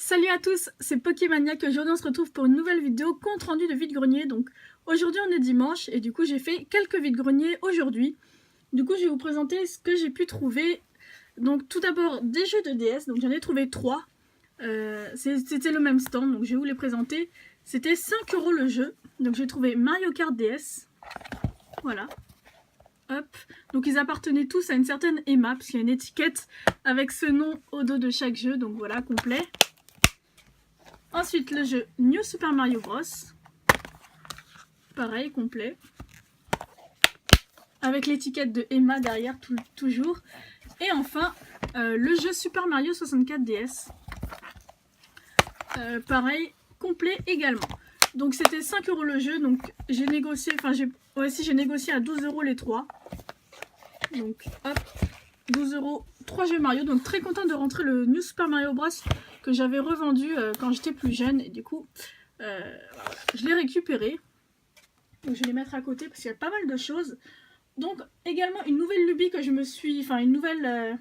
Salut à tous, c'est Pokémaniac. Aujourd'hui on se retrouve pour une nouvelle vidéo compte rendu de vide-grenier. Donc aujourd'hui on est dimanche et du coup j'ai fait quelques vide-greniers aujourd'hui. Du coup je vais vous présenter ce que j'ai pu trouver. Donc tout d'abord des jeux de DS, donc j'en ai trouvé 3. C'était le même stand, donc je vais vous les présenter. C'était 5 € le jeu. Donc j'ai trouvé Mario Kart DS. Voilà. Hop. Donc ils appartenaient tous à une certaine Emma, parce qu'il y a une étiquette avec ce nom au dos de chaque jeu. Donc voilà, complet. Ensuite, le jeu New Super Mario Bros. Pareil, complet. Avec l'étiquette de Emma derrière, toujours. Et enfin, le jeu Super Mario 64 DS. Pareil, complet également. Donc c'était 5 € le jeu, donc j'ai négocié, j'ai négocié à 12 € les 3. Donc hop, 12 €, 3 jeux Mario. Donc très contente de rentrer le New Super Mario Bros. Que j'avais revendu quand j'étais plus jeune. Et du coup, je l'ai récupéré. Donc je vais les mettre à côté parce qu'il y a pas mal de choses. Donc également une nouvelle lubie que je me suis... Enfin une nouvelle...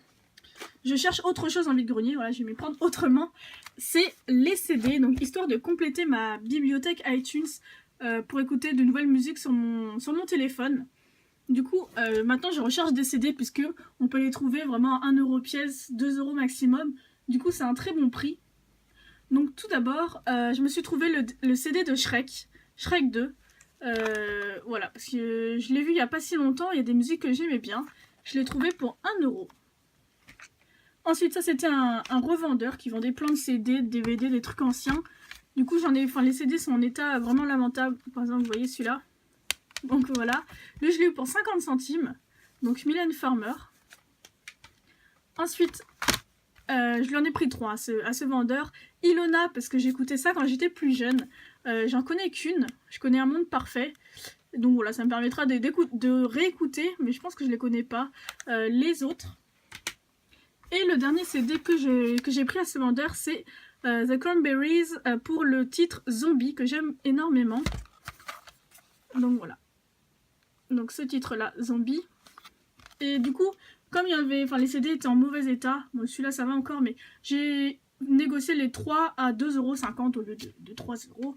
je cherche autre chose en vide-grenier. Voilà, je vais m'y prendre autrement. C'est les CD. Donc histoire de compléter ma bibliothèque iTunes pour écouter de nouvelles musiques sur mon téléphone. Du coup, maintenant je recherche des CD puisque on peut les trouver vraiment à 1 € pièce, 2 € maximum. Du coup, c'est un très bon prix. Donc tout d'abord, je me suis trouvé le CD de Shrek, Shrek 2. Voilà, parce que je l'ai vu il n'y a pas si longtemps, il y a des musiques que j'aimais bien. Je l'ai trouvé pour 1 €. Ensuite, ça c'était un revendeur qui vendait plein de CD, de DVD, des trucs anciens. Du coup, les CD sont en état vraiment lamentable. Par exemple, vous voyez celui-là. Donc voilà. Lui, je l'ai eu pour 50 centimes. Donc Mylène Farmer. Ensuite, je lui en ai pris 3 à ce vendeur. Ilona, parce que j'écoutais ça quand j'étais plus jeune. J'en connais qu'une. Je connais Un Monde Parfait. Donc voilà, ça me permettra de réécouter. Mais je pense que je les connais pas. Les autres. Et le dernier CD que j'ai pris à ce vendeur, c'est The Cranberries pour le titre Zombie, que j'aime énormément. Donc voilà. Donc ce titre-là, Zombie. Et du coup, comme il y avait, les CD étaient en mauvais état, bon celui-là ça va encore, mais j'ai négocié les 3 à 2,50 € au lieu de 3 €,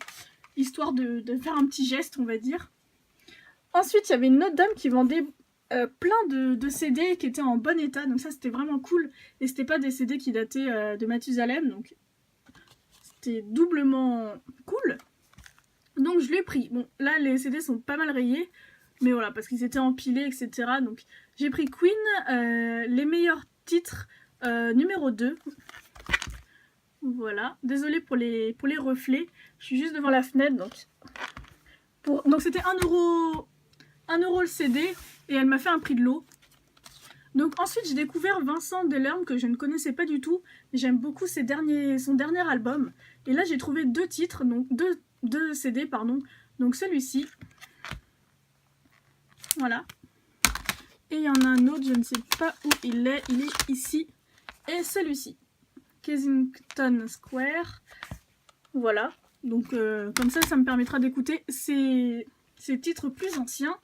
histoire de faire un petit geste, on va dire. Ensuite, il y avait une autre dame qui vendait plein de CD qui étaient en bon état, donc ça c'était vraiment cool. Et c'était pas des CD qui dataient de Mathusalem, donc c'était doublement cool. Donc je l'ai pris. Bon, là les CD sont pas mal rayés, mais voilà, parce qu'ils étaient empilés, etc. Donc j'ai pris Queen, les meilleurs titres, numéro 2. Voilà, désolée pour les reflets, je suis juste devant la fenêtre. Donc c'était 1 €, 1 € le CD, et elle m'a fait un prix de l'eau. Donc ensuite j'ai découvert Vincent Delerme, que je ne connaissais pas du tout. J'aime beaucoup son dernier album. Et là j'ai trouvé 2 titres, donc deux CD, pardon. Donc celui-ci. Voilà. Et il y en a un autre, je ne sais pas où il est ici. Et celui-ci. Kensington Square. Voilà. Donc comme ça me permettra d'écouter ces titres plus anciens.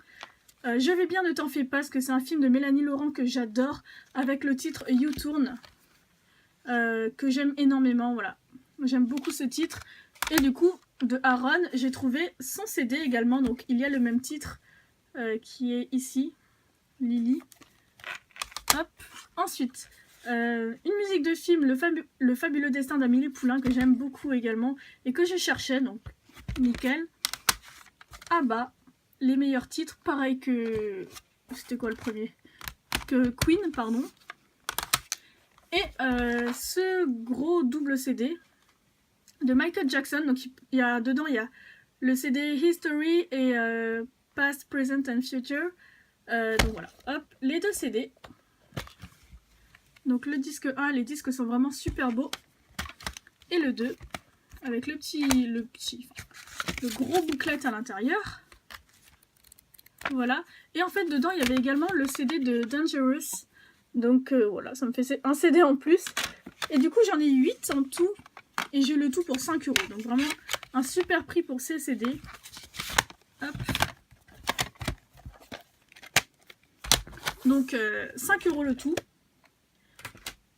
Je vais bien, ne t'en fais pas, parce que c'est un film de Mélanie Laurent que j'adore, avec le titre U-Turn, que j'aime énormément. Voilà. J'aime beaucoup ce titre. Et du coup, de Aaron, j'ai trouvé son CD également. Donc il y a le même titre qui est ici. Lily. Hop. Ensuite, une musique de film, le fabuleux destin d'Amélie Poulain, que j'aime beaucoup également et que je cherchais, donc nickel. ABBA, les meilleurs titres, pareil que... C'était quoi le premier? Que Queen, pardon. Et ce gros double CD de Michael Jackson, donc dedans il y a le CD History et Past, Present and Future. Donc voilà, hop, les 2 CD. Donc le disque 1, les disques sont vraiment super beaux. Et le 2, avec le gros bouclette à l'intérieur. Voilà. Et en fait, dedans, il y avait également le CD de Dangerous. Donc voilà, ça me fait un CD en plus. Et du coup, j'en ai 8 en tout. Et j'ai le tout pour 5 €. Donc vraiment, un super prix pour ces CD. Hop. Donc 5 € le tout.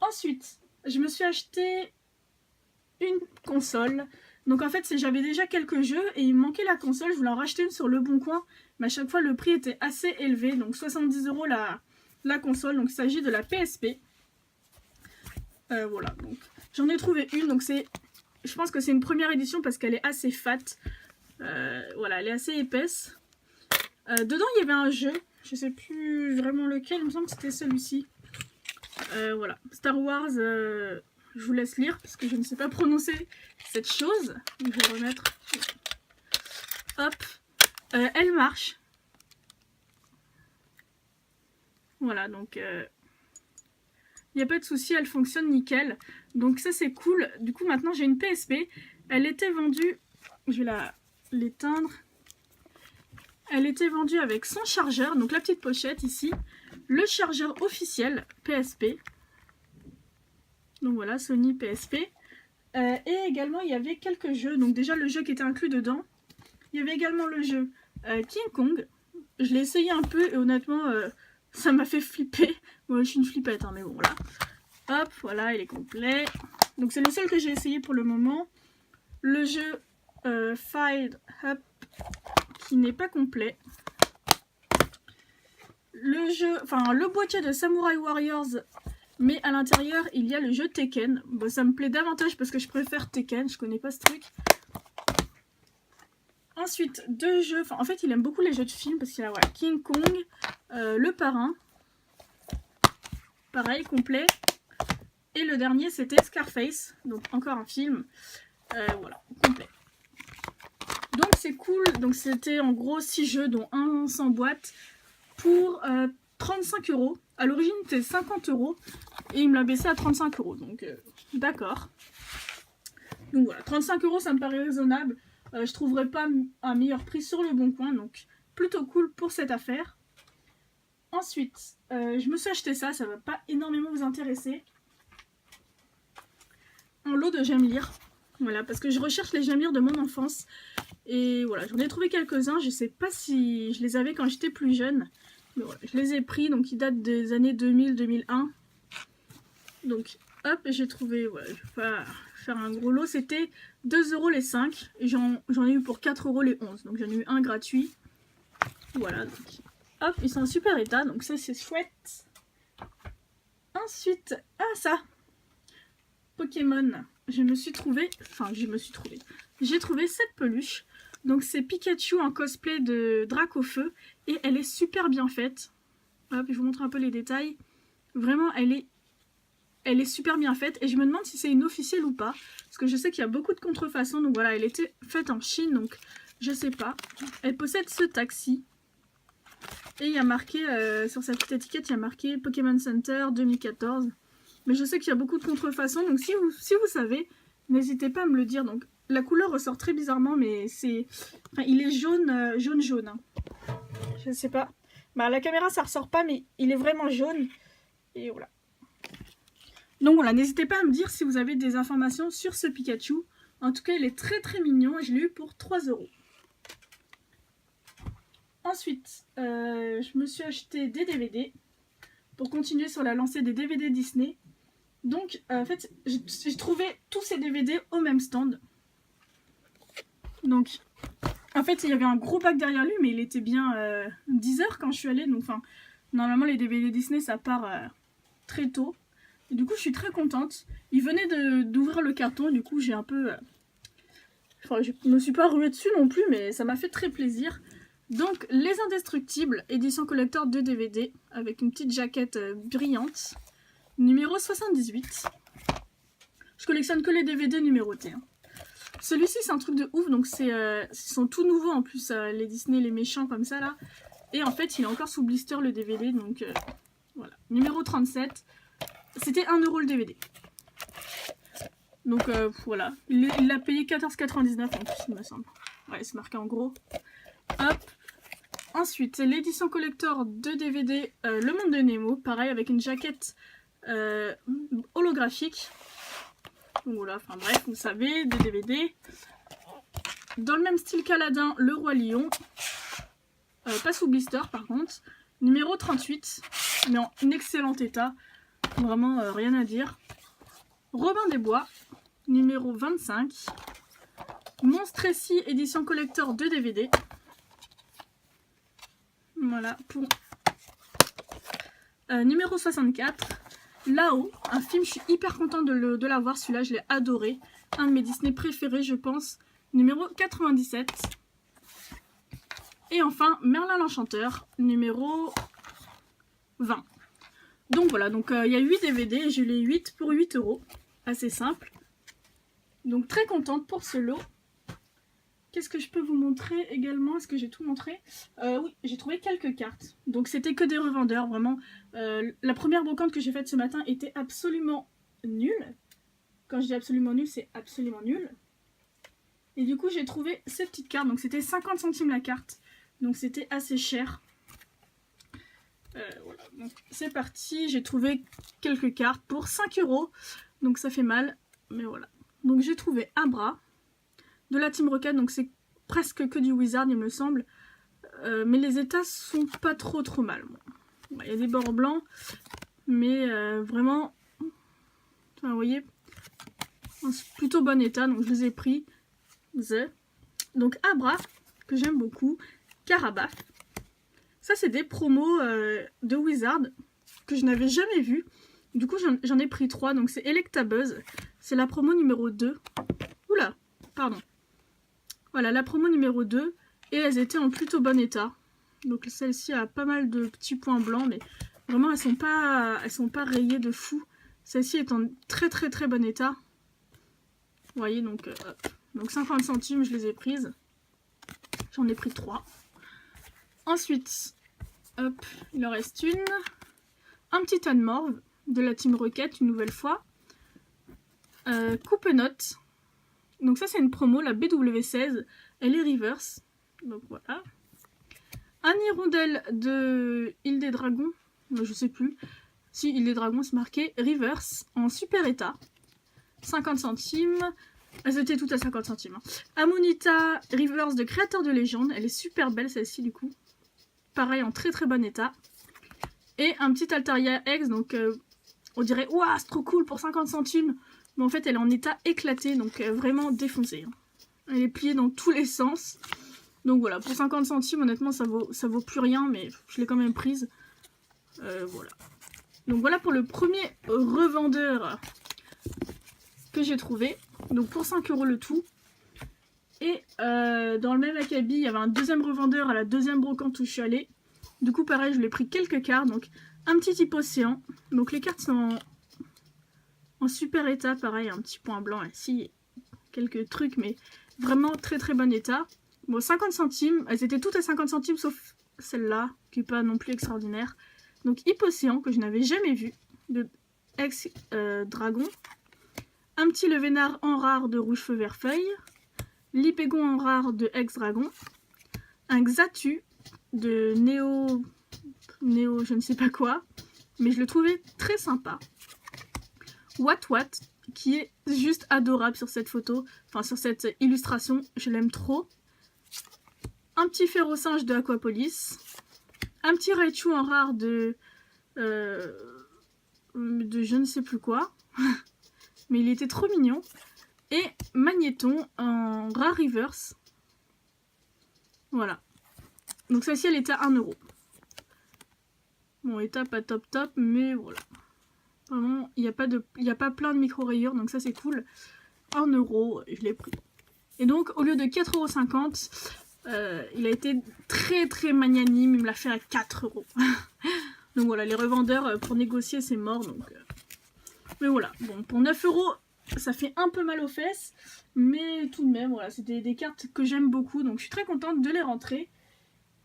Ensuite, je me suis acheté une console. Donc en fait, j'avais déjà quelques jeux et il me manquait la console. Je voulais en racheter une sur Le Bon Coin, mais à chaque fois le prix était assez élevé. Donc 70 € la console. Donc il s'agit de la PSP. Voilà, donc j'en ai trouvé une. Donc je pense que c'est une première édition parce qu'elle est assez fat. Voilà, elle est assez épaisse. Dedans il y avait un jeu. Je sais plus vraiment lequel. Il me semble que c'était celui-ci. Voilà, Star Wars. Je vous laisse lire parce que je ne sais pas prononcer cette chose. Donc, je vais remettre. Hop. Elle marche. Voilà, donc il n'y a pas de souci, elle fonctionne nickel. Donc ça c'est cool. Du coup maintenant j'ai une PSP. Elle était vendue. Je vais l'éteindre. Elle était vendue avec son chargeur. Donc la petite pochette ici. Le chargeur officiel PSP. Donc voilà, Sony PSP. Et également, il y avait quelques jeux. Donc déjà, le jeu qui était inclus dedans. Il y avait également le jeu King Kong. Je l'ai essayé un peu et honnêtement, ça m'a fait flipper. Moi, je suis une flippette, hein, mais bon, voilà. Hop, voilà, il est complet. Donc c'est le seul que j'ai essayé pour le moment. Le jeu Fired Up, qui n'est pas complet. Le boîtier de Samurai Warriors. Mais à l'intérieur, il y a le jeu Tekken. Bon, ça me plaît davantage parce que je préfère Tekken. Je connais pas ce truc. Ensuite, deux jeux. Enfin, en fait, il aime beaucoup les jeux de films parce qu'il y a voilà, King Kong, Le Parrain. Pareil, complet. Et le dernier, c'était Scarface. Donc, encore un film. Voilà, complet. Donc, c'est cool. Donc, c'était en gros 6 jeux, dont un sans boîte, pour 35 €. À l'origine, c'était 50 € et il me l'a baissé à 35 €. Donc, d'accord. Donc voilà, 35 €, ça me paraît raisonnable. Je trouverai pas un meilleur prix sur Le Bon Coin. Donc, plutôt cool pour cette affaire. Ensuite, je me suis acheté ça. Ça va pas énormément vous intéresser. Un lot de j'aime lire. Voilà, parce que je recherche les j'aime lire de mon enfance. Et voilà, j'en ai trouvé quelques-uns. Je sais pas si je les avais quand j'étais plus jeune. Mais voilà, je les ai pris, donc ils datent des années 2000-2001. Donc hop, j'ai trouvé, voilà, je vais pas faire un gros lot, c'était 2 € les 5. Et j'en ai eu pour 4 € les 11. Donc j'en ai eu un gratuit. Voilà, donc hop, ils sont en super état, donc ça c'est chouette. Ensuite, ça Pokémon, j'ai trouvé cette peluche. Donc c'est Pikachu en cosplay de Dracofeu et elle est super bien faite. Hop, je vous montre un peu les détails. Vraiment, elle est super bien faite et je me demande si c'est une officielle ou pas. Parce que je sais qu'il y a beaucoup de contrefaçons. Donc voilà, elle était faite en Chine, donc je sais pas. Elle possède ce taxi. Et il y a marqué, sur sa petite étiquette, il y a marqué Pokémon Center 2014. Mais je sais qu'il y a beaucoup de contrefaçons. Donc si vous savez, n'hésitez pas à me le dire. Donc la couleur ressort très bizarrement, mais c'est... Enfin, il est jaune. Hein. Je sais pas. Bah, à la caméra, ça ressort pas, mais il est vraiment jaune. Et voilà. Donc voilà, n'hésitez pas à me dire si vous avez des informations sur ce Pikachu. En tout cas, il est très très mignon et je l'ai eu pour 3 €. Ensuite, je me suis acheté des DVD pour continuer sur la lancée des DVD Disney. Donc, en fait, j'ai trouvé tous ces DVD au même stand. Donc, en fait, il y avait un gros pack derrière lui, mais il était bien 10 h quand je suis allée. Donc, enfin, normalement, les DVD Disney, ça part très tôt. Et du coup, je suis très contente. Il venait d'ouvrir le carton, du coup, j'ai un peu... Enfin, je me suis pas ruée dessus non plus, mais ça m'a fait très plaisir. Donc, Les Indestructibles, édition collector de DVD, avec une petite jaquette brillante. Numéro 78. Je collectionne que les DVD numérotés. Hein. Celui-ci, c'est un truc de ouf, donc ils sont tout nouveaux en plus, les Disney, les méchants comme ça là. Et en fait, il est encore sous blister le DVD, donc voilà. Numéro 37. C'était 1 € le DVD. Donc voilà. Il l'a payé 14,99 en plus, il me semble. Ouais, c'est marqué en gros. Hop. Ensuite, l'édition collector de DVD Le Monde de Nemo. Pareil, avec une jaquette holographique. Donc voilà, enfin bref, vous savez, des DVD. Dans le même style qu'Aladin, Le Roi Lion. Pas sous blister par contre. Numéro 38, mais en excellent état. Vraiment rien à dire. Robin des Bois. numéro 25. Monstre Récit, édition collector de DVD. Voilà, pour numéro 64. Là-haut, un film, je suis hyper contente de l'avoir, celui-là, je l'ai adoré. Un de mes Disney préférés, je pense. Numéro 97. Et enfin, Merlin l'Enchanteur, numéro 20. Donc voilà, donc il y a 8 DVD et j'ai les 8 pour 8 €. Assez simple. Donc très contente pour ce lot. Qu'est-ce que je peux vous montrer également? Est-ce que j'ai tout montré? Oui, j'ai trouvé quelques cartes. Donc c'était que des revendeurs, vraiment. La première brocante que j'ai faite ce matin était absolument nulle. Quand je dis absolument nulle, c'est absolument nul. Et du coup, j'ai trouvé ces petites cartes. Donc c'était 50 centimes la carte. Donc c'était assez cher. Voilà, donc c'est parti. J'ai trouvé quelques cartes pour 5 €. Donc ça fait mal, mais voilà. Donc j'ai trouvé Abra de la Team Rocket, donc c'est presque que du Wizard il me semble, mais les états sont pas trop mal. Bon, il y a des bords blancs, mais vraiment, enfin, vous voyez, en plutôt bon état, donc je les ai pris. Donc Abra, que j'aime beaucoup, Carabath, ça c'est des promos de Wizard que je n'avais jamais vu. Du coup j'en ai pris 3, donc c'est Electabuzz, c'est la promo numéro 2. Oula, pardon. Voilà, la promo numéro 2, et elles étaient en plutôt bon état. Donc celle-ci a pas mal de petits points blancs, mais vraiment elles sont pas rayées de fou. Celle-ci est en très bon état. Vous voyez, donc 50 centimes, je les ai prises. J'en ai pris 3. Ensuite, hop, il en reste une. Un petit âne morve de la Team Rocket, une nouvelle fois. Coupe-note. Donc ça c'est une promo, la BW16, elle est reverse, donc voilà. Un hirondelle de Île des Dragons, je sais plus, si Île des Dragons c'est marqué, reverse, en super état, 50 centimes, elles étaient toutes à 50 centimes. Hein. Amonita, reverse de Créateur de Légende, elle est super belle celle-ci du coup, pareil en très bon état. Et un petit Altaria X, donc on dirait, ouah c'est trop cool pour 50 centimes. Mais en fait, elle est en état éclaté, donc vraiment défoncée. Elle est pliée dans tous les sens. Donc voilà, pour 50 centimes, honnêtement, ça vaut plus rien, mais je l'ai quand même prise. Voilà. Donc voilà pour le premier revendeur que j'ai trouvé. Donc pour 5 € le tout. Et dans le même acabit, il y avait un deuxième revendeur à la deuxième brocante où je suis allée. Du coup, pareil, je lui ai pris quelques cartes. Donc un petit type océan. Donc les cartes sont en super état, pareil, un petit point blanc ici, quelques trucs, mais vraiment très bon état. Bon, 50 centimes, elles étaient toutes à 50 centimes, sauf celle-là, qui n'est pas non plus extraordinaire. Donc, Hypocéan, que je n'avais jamais vu, de ex-dragon. Un petit Le Vénard en rare de Rouge Feu Vert Feuille. L'Hypégon en rare de ex-dragon. Un Xatu de Néo, je ne sais pas quoi, mais je le trouvais très sympa. Wat, qui est juste adorable sur cette photo, enfin sur cette illustration, je l'aime trop. Un petit Férocinge de Aquapolis, un petit Raichu en rare de je ne sais plus quoi, mais il était trop mignon. Et Magnéton en rare reverse, voilà. Donc celle-ci elle était à 1 €. Bon, état pas top, mais voilà. Vraiment, il n'y a pas plein de micro-rayures, donc ça c'est cool. 1 €, je l'ai pris. Et donc, au lieu de 4,50 €, il a été très magnanime, il me l'a fait à 4 €. Donc voilà, les revendeurs, pour négocier, c'est mort. Donc, mais voilà, bon, pour 9 €, ça fait un peu mal aux fesses, mais tout de même, voilà, c'est des cartes que j'aime beaucoup, donc je suis très contente de les rentrer.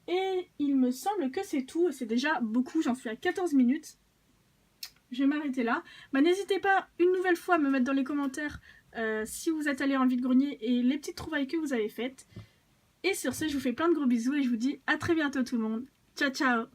Et il me semble que c'est tout, c'est déjà beaucoup, j'en suis à 14 minutes. Je vais m'arrêter là. Bah, n'hésitez pas une nouvelle fois à me mettre dans les commentaires si vous êtes allé en vide-grenier et les petites trouvailles que vous avez faites. Et sur ce, je vous fais plein de gros bisous et je vous dis à très bientôt tout le monde. Ciao ciao!